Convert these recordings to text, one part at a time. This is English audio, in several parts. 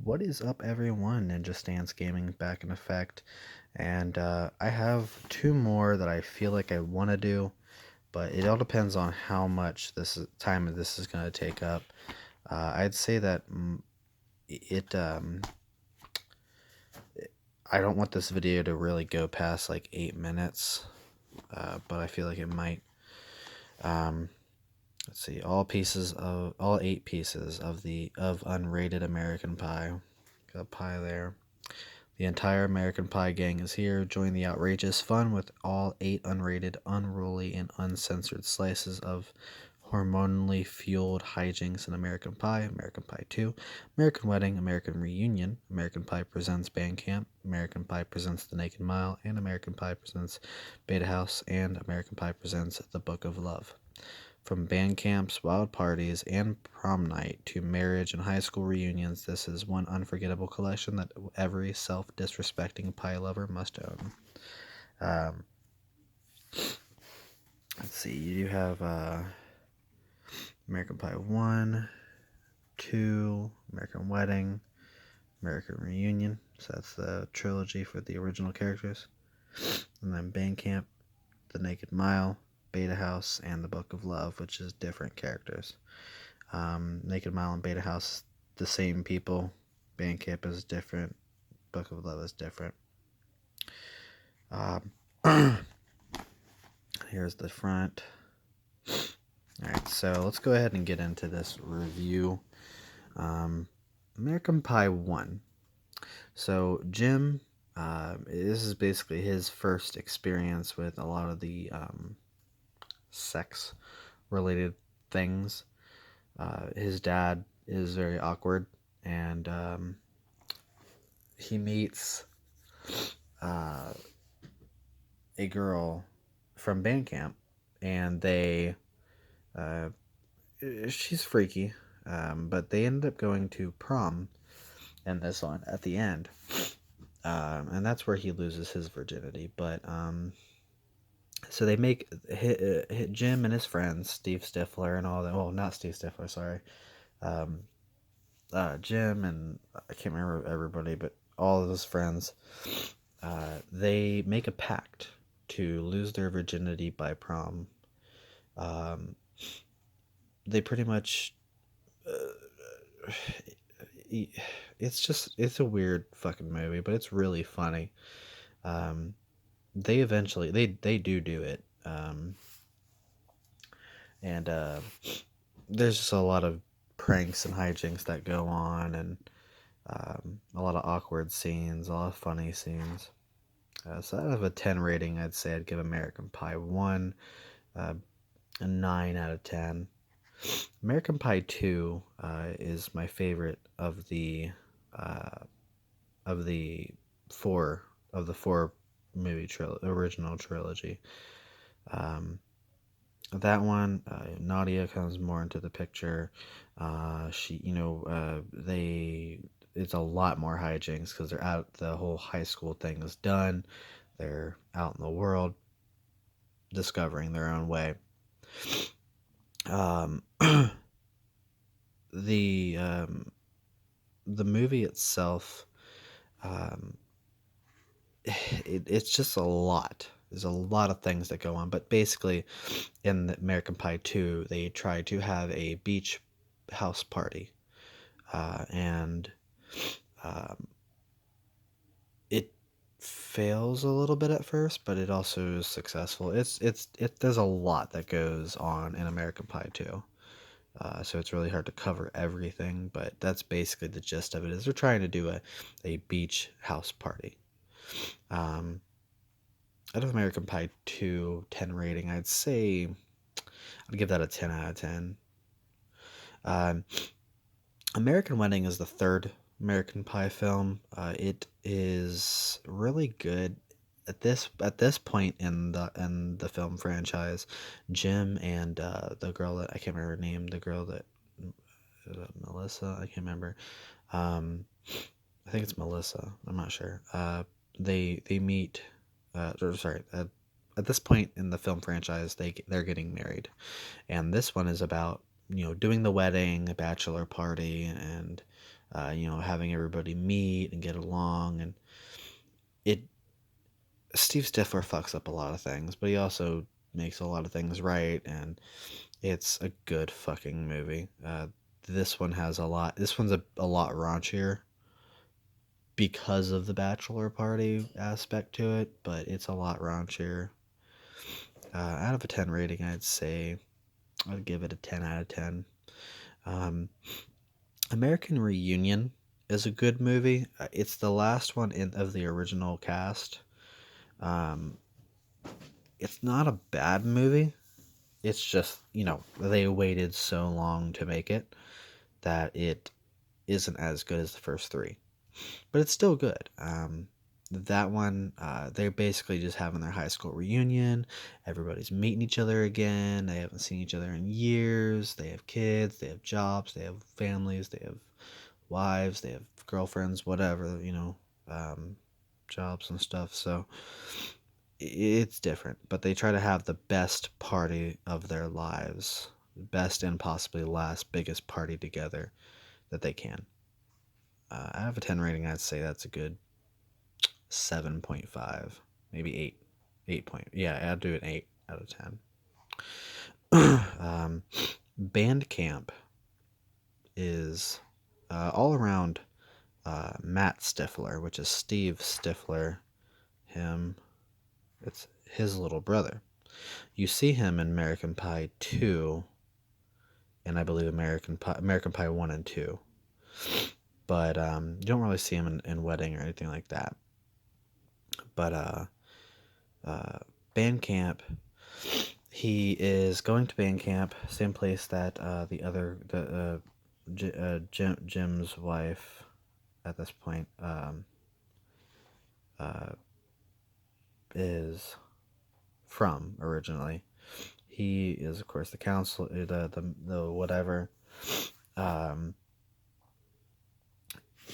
What is up, everyone? Ninja Stance Gaming back in effect, and I have two more that I feel like I want to do, but it all depends on how much time this is going to take up. I'd say that it I don't want this video to really go past like 8 minutes, but I feel like it might. Um, let's see, all 8 pieces of unrated American Pie. Got a pie there. The entire American Pie gang is here. Join the outrageous fun with all 8 unrated, unruly, and uncensored slices of hormonally fueled hijinks in American Pie, American Pie 2, American Wedding, American Reunion, American Pie Presents Bandcamp, American Pie Presents The Naked Mile, and American Pie Presents Beta House, and American Pie Presents The Book of Love. From band camps, wild parties, and prom night to marriage and high school reunions, this is one unforgettable collection that every self-disrespecting pie lover must own. Um, let's see, you do have American Pie 1, 2, American Wedding, American Reunion, so that's the trilogy for the original characters, and then band camp, The Naked Mile, Beta House, and The Book of Love, which is different characters. Naked Mile and Beta House, the same people. Bandcamp is different. Book of Love is different. Um, here's the front. Alright, so let's go ahead and get into this review. American Pie 1. So Jim, this is basically his first experience with a lot of the sex-related things. His dad is very awkward, and he meets a girl from band camp, and she's freaky, but they ended up going to prom in this one at the end, and that's where he loses his virginity. But so they make Jim and his friends, Steve Stifler and all that. Well, not Steve Stifler, sorry. Jim and I can't remember everybody, but all of his friends, they make a pact to lose their virginity by prom. They pretty much, it's a weird fucking movie, but it's really funny. They eventually, they do it. And there's just a lot of pranks and hijinks that go on, and a lot of awkward scenes, a lot of funny scenes. So out of a 10 rating, I'd say I'd give American Pie 1 a 9 out of 10. American Pie 2 is my favorite of the four movie original trilogy. That one, Nadia comes more into the picture. It's a lot more hijinks because they're out. The whole high school thing is done. They're out in the world, discovering their own way. The movie itself, it's just a lot. There's a lot of things that go on, but basically, in the American Pie 2, they try to have a beach house party, and it fails a little bit at first, but it also is successful. There's a lot that goes on in American Pie 2. So it's really hard to cover everything, but that's basically the gist of it. Is they're trying to do a beach house party. Out of American Pie 2, 10 rating, I'd say I'd give that a 10 out of 10. American Wedding is the third American Pie film. It is really good at this point in the film franchise. Jim and the girl that I can't remember her name, the girl that Melissa, I can't remember. I think it's Melissa. I'm not sure. They meet. At this point in the film franchise, they're getting married, and this one is about doing the wedding, a bachelor party, and having everybody meet and get along. And it Steve Stifler fucks up a lot of things, but he also makes a lot of things right, and it's a good fucking movie. This one has a lot. This one's a lot raunchier because of the bachelor party aspect to it, but it's a lot raunchier. Out of a 10 rating, I'd give it a 10 out of 10. Um, American Reunion is a good movie. It's the last one of the original cast. Um, it's not a bad movie. It's just, they waited so long to make it that it isn't as good as the first three. But it's still good. That one, they're basically just having their high school reunion. Everybody's meeting each other again. They haven't seen each other in years. They have kids. They have jobs. They have families. They have wives. They have girlfriends. Whatever, jobs and stuff. So it's different. But they try to have the best party of their lives, best and possibly last biggest party together that they can. Out of a 10 rating, I'd say that's a good 7.5, maybe 8. 8 point. Yeah, I'd do an 8 out of 10. Bandcamp is all around Matt Stifler, which is Steve Stifler. It's his little brother. You see him in American Pie 2, and I believe American Pie 1 and 2. But you don't really see him in Wedding or anything like that. But band camp, he is going to band camp, same place that Jim's wife at this point is from originally. He is, of course, the counselor, the whatever.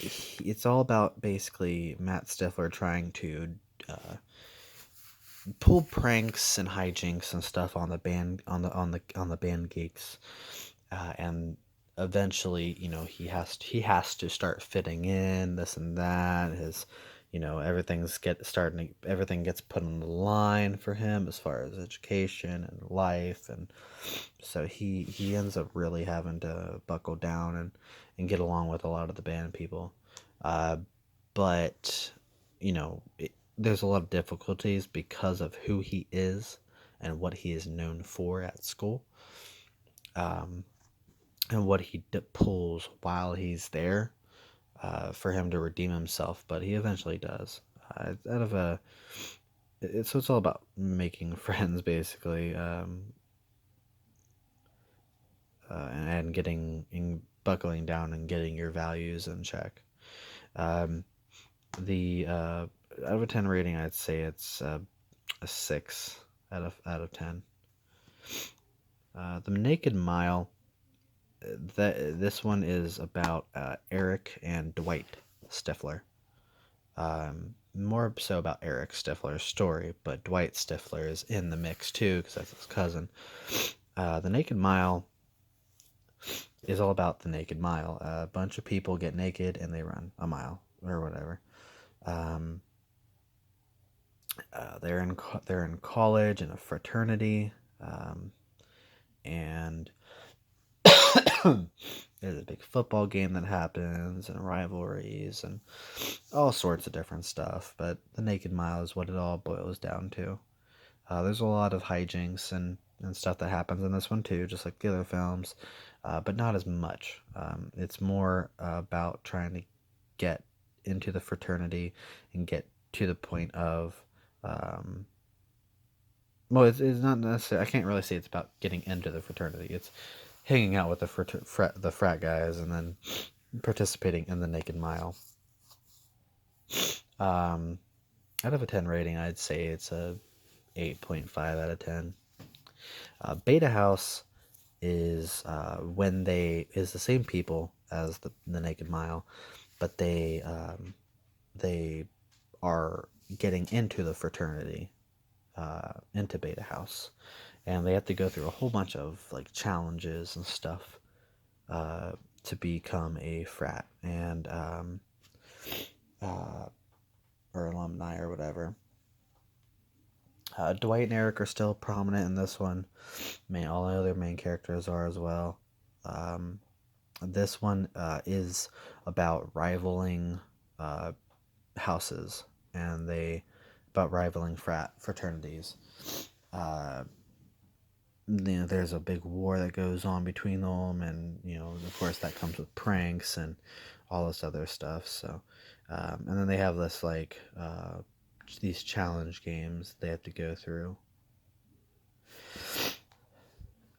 It's all about basically Matt Stifler trying to pull pranks and hijinks and stuff on the band on the band gigs, and eventually, he has to start fitting in this and that. His, everything gets put on the line for him as far as education and life, and so he ends up really having to buckle down and get along with a lot of the band people. But there's a lot of difficulties because of who he is and what he is known for at school, and what he pulls while he's there, for him to redeem himself. But he eventually does. So it's all about making friends, basically, and buckling down and getting your values in check. The out of a 10 rating, I'd say it's a 6 out of 10. The Naked Mile. This one is about Eric and Dwight Stifler. More so about Eric Stifler's story, but Dwight Stifler is in the mix too because that's his cousin. The Naked Mile is all about the Naked Mile. A bunch of people get naked and they run a mile or whatever. They're in college in a fraternity, and there's a big football game that happens and rivalries and all sorts of different stuff. But the Naked Mile is what it all boils down to. There's a lot of hijinks and stuff that happens in this one too, just like the other films, but not as much. It's more about trying to get into the fraternity and get to the point of well, it's not necessarily. I can't really say it's about getting into the fraternity. It's hanging out with the frat guys and then participating in the Naked Mile. Out of a 10 rating, I'd say it's a 8.5 out of 10. Beta House is is the same people as the Naked Mile, but they are getting into the fraternity, into Beta House, and they have to go through a whole bunch of like challenges and stuff to become a frat and or alumni or whatever. Dwight and Eric are still prominent in this one. All the other main characters are as well. This one is about rivaling houses, and about rivaling fraternities. There's a big war that goes on between them, and of course that comes with pranks and all this other stuff. So, and then they have this these challenge games they have to go through.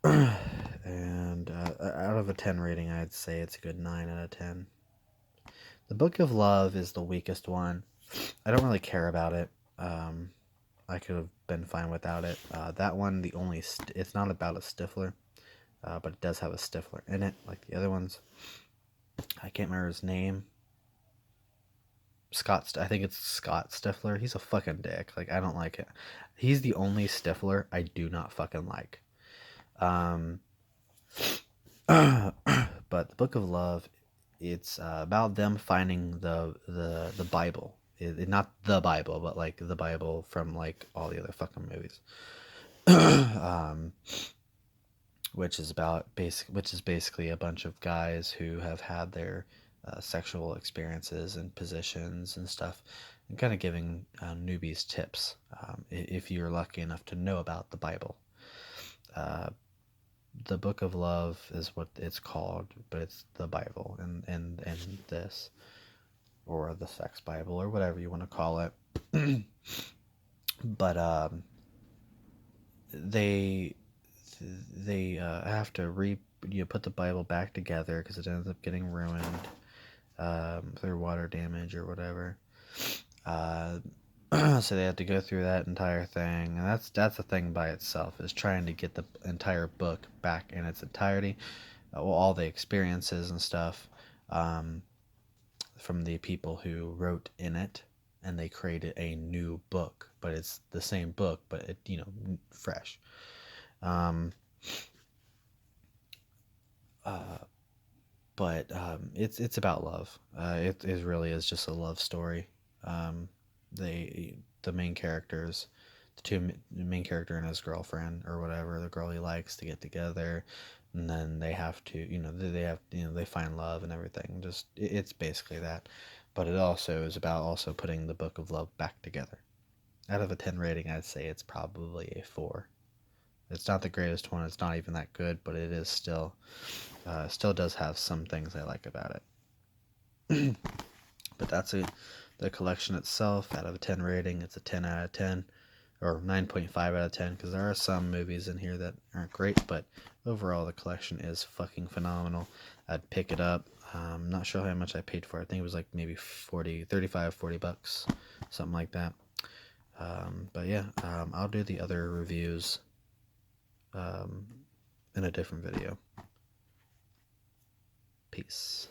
And out of a 10 rating, I'd say it's a good 9 out of 10. The Book of Love is the weakest one. I don't really care about it. I could have been fine without it. That one, it's not about a Stifler, but it does have a Stifler in it, like the other ones. I can't remember his name. I think it's Scott Stifler. He's a fucking dick. Like, I don't like it. He's the only Stifler I do not fucking like. But the Book of Love, it's about them finding the Bible. Not the Bible, but like the Bible from like all the other fucking movies. Which is basically a bunch of guys who have had their sexual experiences and positions and stuff, and kind of giving newbies tips if you're lucky enough to know about the Bible. The Book of Love is what it's called, but it's the Bible and this, or the sex Bible, or whatever you want to call it. But they have to put the Bible back together because it ends up getting ruined through water damage or whatever. So they have to go through that entire thing, and that's a thing by itself, is trying to get the entire book back in its entirety, all the experiences and stuff from the people who wrote in it, and they created a new book, but it's the same book, but it fresh. But it's about love. It really is just a love story. The main characters, the main character and his girlfriend or whatever, the girl he likes, to get together, and then they have to, they find love and everything. Just it's basically that, but it also is about also putting the Book of Love back together. Out of a 10 rating, I'd say it's probably a 4. It's not the greatest one. It's not even that good, but it is still does have some things I like about it. But that's the collection itself. Out of a 10 rating, it's a 10 out of 10, or 9.5 out of 10, because there are some movies in here that aren't great, but overall the collection is fucking phenomenal. I'd pick it up. I'm not sure how much I paid for it. I think it was like maybe 35, 40 bucks, something like that. But yeah, I'll do the other reviews in a different video. Peace.